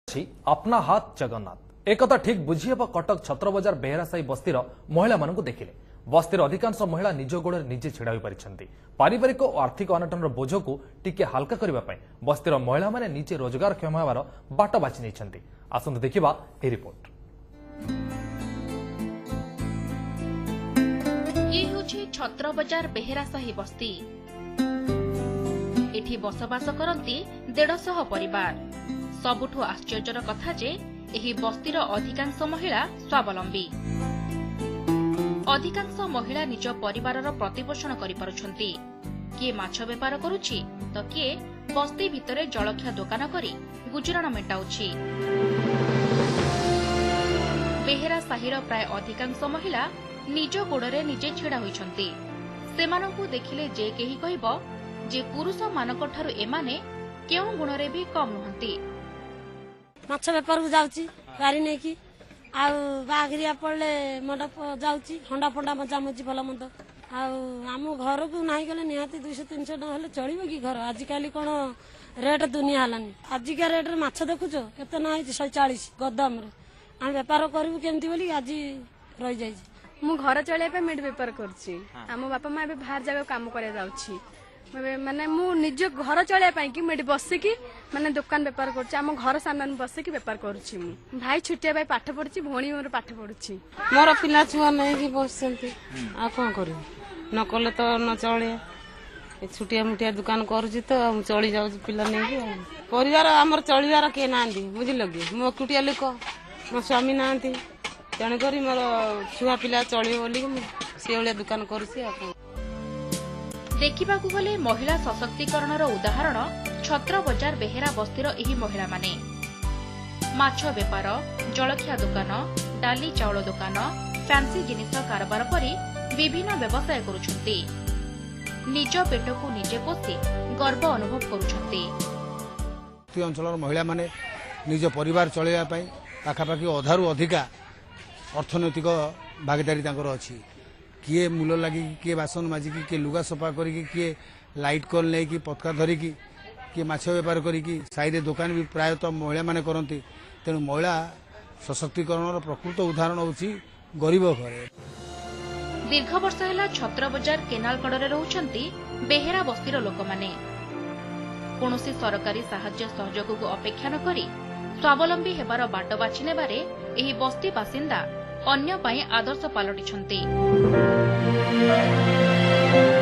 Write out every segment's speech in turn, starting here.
अपना हाथ जगन्नाथ एक ठीक बुझीहेब कटक छत्रबजार बेहरासाही बस्तीर महिला मानू देखिले बस्तीर अधिकांश महिला निज गोड़े निजे छिड़ा हो पारिछन्ति। पारिवारिक और आर्थिक अनटन बोझ को टिके हाल्का करने बस्तीर महिला माने निजे रोजगारक्षम होवार बाट बाछि नेइछन्ति। आसंतु देखिबा ए रिपोर्ट। ये होछि छत्रबजार बेहरासाही बस्ती। एठी बसवास करती 150 परिवार। सबुठु आश्चर्यर कथा जे एही बस्तीर अधिकांश महिला स्वावलंबी। अधिकांश महिला निज परिवारर प्रतिपोषण करि पारुछन्ति। किए माछ बेपार करुछि तो किए बस्ती भितरे जलखिया दुकान करी गुजराण मेटाउछि। बेहरासाहीर प्राय अधिकांश महिला निज गोड़रे निजे छिड़ा होइछन्ति। सेमानंकु देखिले जे केही कहिबो जे पुरुष मानक ठारू एमाने केउ गुणरे भी कम नहंती। माछ बेपार को जाउची गाड़ी नै की आ बाघरिया पड़ले मंडप जाउची हंडा फंडा मजा मजी भला मंद आ हम घर को नाही गले निहाती 200-300 न हले चलिबो की घर। आज काली कोन रेट दुनिया हलानी। आज का रेट रे माछ देखुचो केते नाही 140 गदम रे हम बेपार करबो केमती बोली आज रहि जाई। मु घर चलिया पे मेड बेपार करछि। हम बापा मां बे बाहर जागा काम करे जाउछि। माने मु निज घर चलिया पाई कि मेड बसिकी माने दुकान बेपार करछि। हम घर सामने बसिकी बेपार करछि। मु भाई छुटिया भाई पाठ पढछि भोणी मोर पाठ पढछि। मोर पिला छुआ नै कि बसंती आ कोन करू न कले तो न चले। छुटिया मुटिया दुकान करूछि तो हम चली जाउ पिला नै कि परिवार हमर चलिवार के नांदी बुझिलो कि मो कुटिया लोक मो स्वामी नांती जने करी मोर छुआ पिला चली बोली से ओलिया दुकान करूछि। आ देखिबाकू गले महिला सशक्तिकरणर उदाहरण छत्रबजार बेहेरा बस्तीर एही महिला माने। माछ बेपार, जलखिया दुकान, डाली चाउल दुकान, फैंसी जिनिस कारोबार करी विभिन्न व्यवसाय करुछन्ति। निज पेटको निजे पोषि गर्व अनुभव करुछन्ति। अंचल महिला माने निज परिवार चलैया पई पाखापाखि अधारु अधिका अर्थनैतिक भागीदारी तांकर अछि। किए मूल लगी किए बासन माजिकी किए लुगा सफा करिकी किए लाइट कल लेकी पतका धरिकी किए माछ बेपार करिकी साइडे दुकान भी प्रायतः महिला माने करती। तेणु महिला सशक्तिकरण प्रकृत उदाहरण होछि गरीब घरे। दीर्घ वर्ष हेला छत्रबजार केनाल कड़े रहउछन्ति बेहेरा बस्तीर लोक माने। कोनोसी सरकारी साहाय्य सहयोग को अपेक्षा न करी स्वावलंबी हेबार बाट बाछि नेबारे एही बस्ती बासिंदा अन्य पाई आदर्श पालटिछन्ति।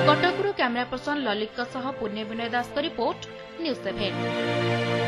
कटकरू कैमरा पर्सन ललित सह पुण्य विनय दास रिपोर्ट न्यूज 7।